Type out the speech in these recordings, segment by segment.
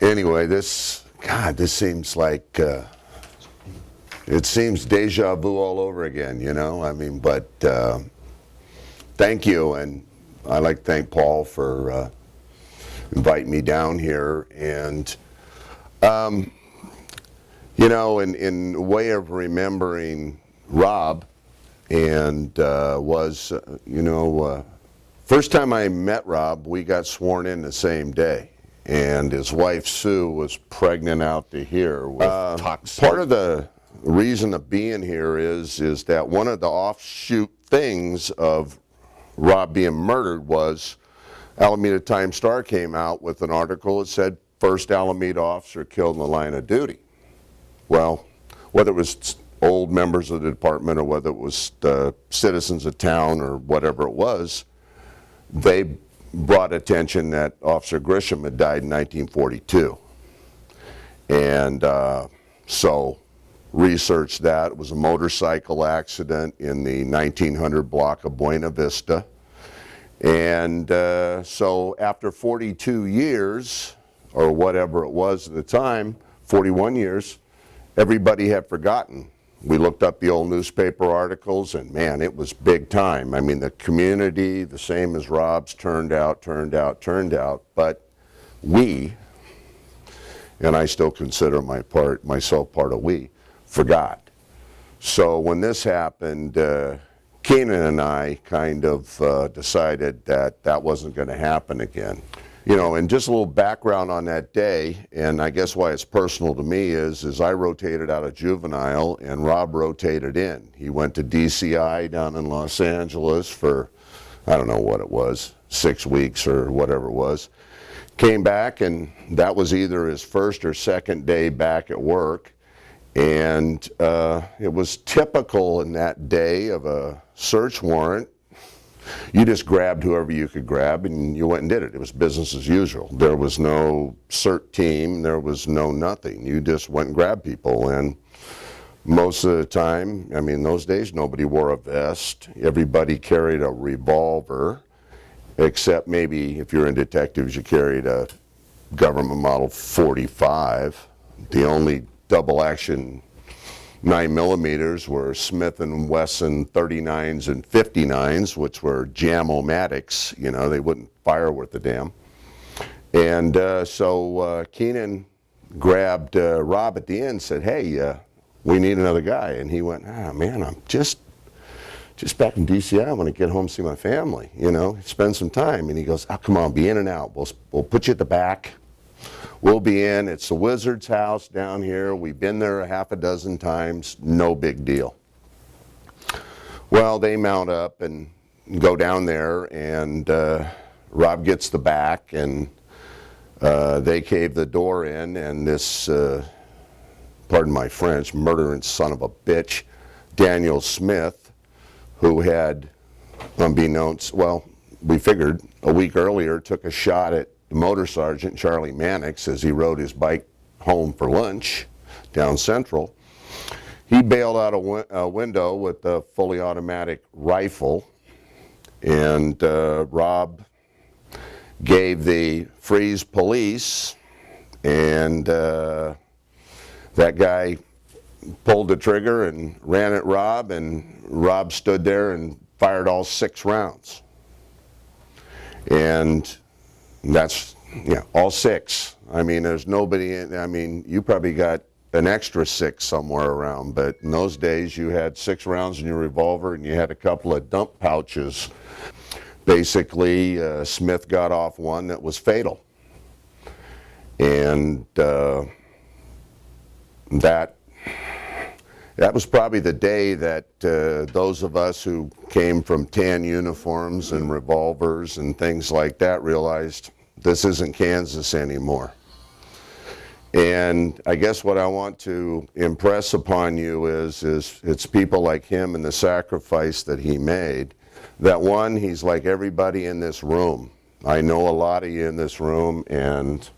anyway, this seems like, it seems deja vu all over again, you know? I mean, but thank you, and I'd like to thank Paul for inviting me down here. And, you know, in way of remembering Rob, and you know, first time I met Rob, we got sworn in the same day. And his wife, Sue, was pregnant out to here with toxin. Part of the reason of being here is that one of the offshoot things of Rob being murdered was Alameda Times-Star came out with an article that said, first Alameda officer killed in the line of duty. Well, whether it was old members of the department or whether it was the citizens of town or whatever it was, they brought attention that Officer Grisham had died in 1942. And so researched that. It was a motorcycle accident in the 1900 block of Buena Vista. And so after 42 years, or whatever it was at the time, 41 years, everybody had forgotten. We looked up the old newspaper articles, and man, it was big time. I mean, the community, the same as Rob's, turned out, but we, and I still consider myself part of we, forgot. So when this happened, Keenan and I kind of decided that that wasn't going to happen again. You know, and just a little background on that day, and I guess why it's personal to me is I rotated out of juvenile and Rob rotated in. He went to DCI down in Los Angeles for, I don't know what it was, 6 weeks or whatever it was. Came back, and that was either his first or second day back at work. And it was typical in that day of a search warrant. You just grabbed whoever you could grab and you went and did it. It was business as usual. There was no CERT team, there was no nothing. You just went and grabbed people, and most of the time, I mean, those days nobody wore a vest. Everybody carried a revolver, except maybe if you're in detectives you carried a government model .45. The only double action 9mm were Smith & Wesson 39s and 59s, which were jam-o-matics. You know, they wouldn't fire worth a damn. And so Keenan grabbed Rob at the end and said, hey, we need another guy. And he went, man, I'm just back in DCI. I want to get home and see my family, you know, spend some time. And he goes, oh, come on, be in and out. We'll put you at the back. We'll be in. It's the Wizard's house down here. We've been there a half a dozen times. No big deal. Well, they mount up and go down there, and Rob gets the back, and they cave the door in, and this, pardon my French, murdering son of a bitch, Daniel Smith, who had, unbeknownst, well, we figured a week earlier, took a shot at Motor Sergeant Charlie Mannix as he rode his bike home for lunch down Central. He bailed out a window with a fully automatic rifle, and Rob gave the freeze police, and that guy pulled the trigger and ran at Rob, and Rob stood there and fired all 6 rounds. And that's, yeah, all 6. I mean, there's nobody in, I mean, you probably got an extra 6 somewhere around, but in those days you had 6 rounds in your revolver and you had a couple of dump pouches. Basically, Smith got off one that was fatal. And that was probably the day that those of us who came from tan uniforms and revolvers and things like that realized this isn't Kansas anymore. And I guess what I want to impress upon you is it's people like him and the sacrifice that he made. That one, he's like everybody in this room. I know a lot of you in this room, and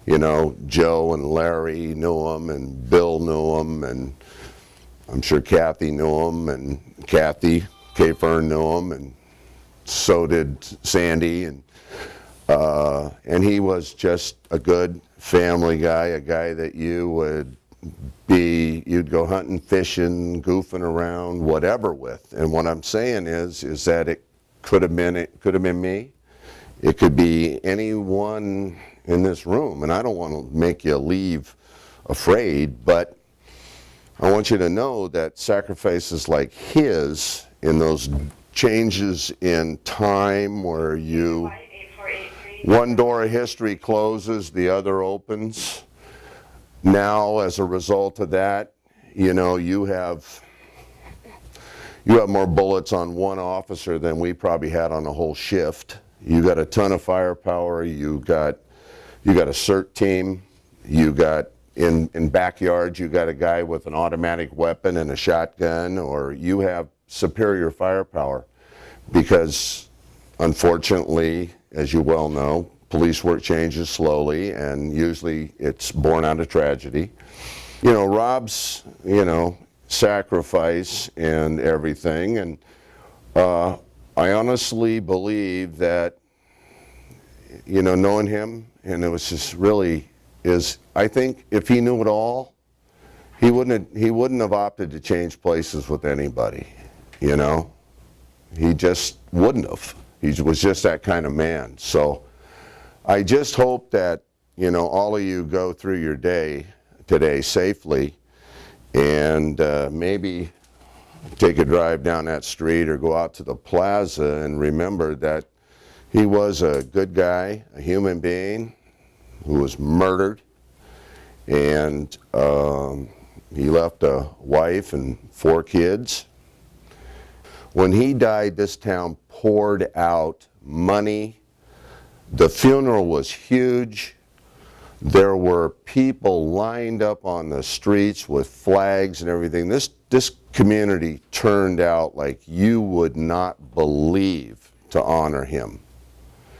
you know, Joe and Larry knew him, and Bill knew him, and I'm sure Kathy knew him, and Kathy K. Fern knew him, and so did Sandy. And And he was just a good family guy, a guy that you'd go hunting, fishing, goofing around, whatever with. And what I'm saying is that it could have been me. It could be anyone in this room. And I don't want to make you leave afraid, but I want you to know that sacrifices like his, in those changes in time where one door of history closes, the other opens. Now, as a result of that, you have more bullets on one officer than we probably had on a whole shift. You got a ton of firepower. You got a CERT team. You got in backyards. You got a guy with an automatic weapon and a shotgun, or you have superior firepower, because unfortunately, as you well know, police work changes slowly, and usually it's born out of tragedy. Rob's, sacrifice and everything, and I honestly believe that, knowing him, and it was just really I think if he knew it all, he wouldn't have opted to change places with anybody, He just wouldn't have. He was just that kind of man. So I just hope that, all of you go through your day today safely, and maybe take a drive down that street or go out to the plaza and remember that he was a good guy, a human being who was murdered, and he left a wife and 4 kids. When he died, this town poured out money. The funeral was huge. There were people lined up on the streets with flags and everything. This community turned out like you would not believe to honor him.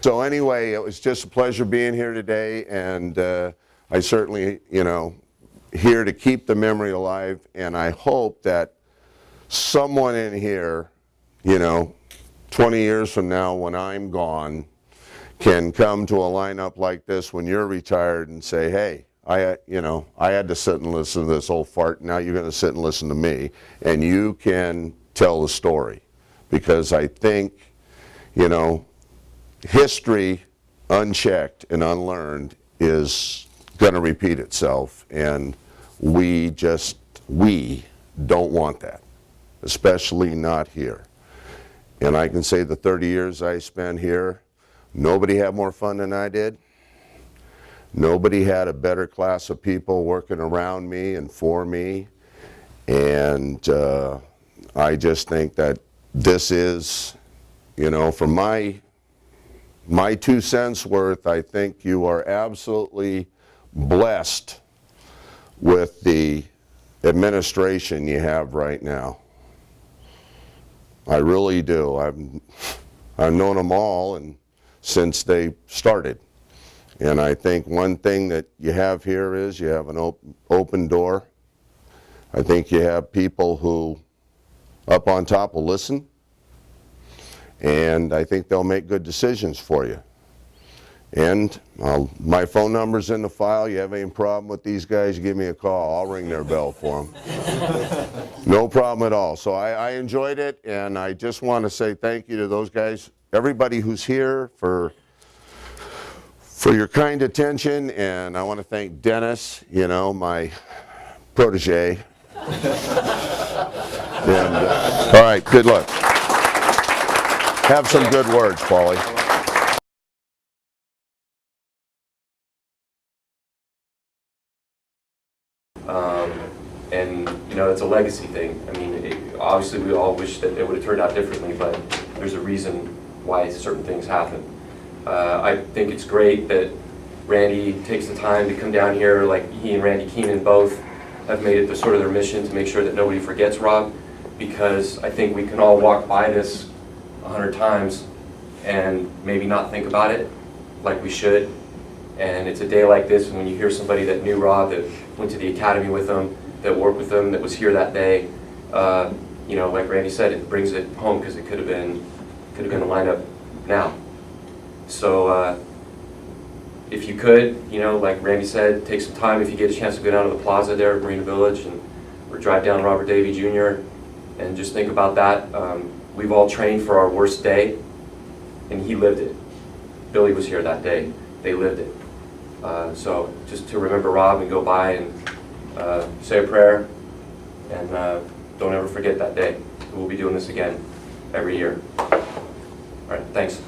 So anyway, it was just a pleasure being here today, and I certainly, here to keep the memory alive, and I hope that someone in here, 20 years from now when I'm gone, can come to a lineup like this when you're retired and say, hey, I had to sit and listen to this old fart, now you're going to sit and listen to me, and you can tell the story. Because I think, history unchecked and unlearned is going to repeat itself, and we don't want that, especially not here. And I can say the 30 years I spent here, nobody had more fun than I did. Nobody had a better class of people working around me and for me. And I just think that this is, for my 2 cents worth, I think you are absolutely blessed with the administration you have right now. I really do. I've known them all and since they started. And I think one thing that you have here is you have an open door. I think you have people who up on top will listen, and I think they'll make good decisions for you. And my phone number's in the file. You have any problem with these guys, give me a call. I'll ring their bell for them. No problem at all. So I enjoyed it, and I just want to say thank you to those guys, everybody who's here, for your kind attention. And I want to thank Dennis, my protege. And, all right, good luck. Have some good words, Paulie. And it's a legacy thing. I mean, obviously we all wish that it would have turned out differently, but there's a reason why certain things happen. I think it's great that Randy takes the time to come down here, like he and Randy Keenan both have made it the sort of their mission to make sure that nobody forgets Rob, because I think we can all walk by this 100 times and maybe not think about it like we should. And it's a day like this, and when you hear somebody that knew Rob, that went to the academy with him, that worked with him, that was here that day, like Randy said, it brings it home, because it could have been a lineup now. So if you could, you know, like Randy said, take some time if you get a chance to go down to the plaza there at Marina Village or drive down Robert Davey Jr. and just think about that. We've all trained for our worst day, and he lived it. Billy was here that day. They lived it. So just to remember Rob and go by and say a prayer, and don't ever forget that day. We'll be doing this again every year. All right, thanks.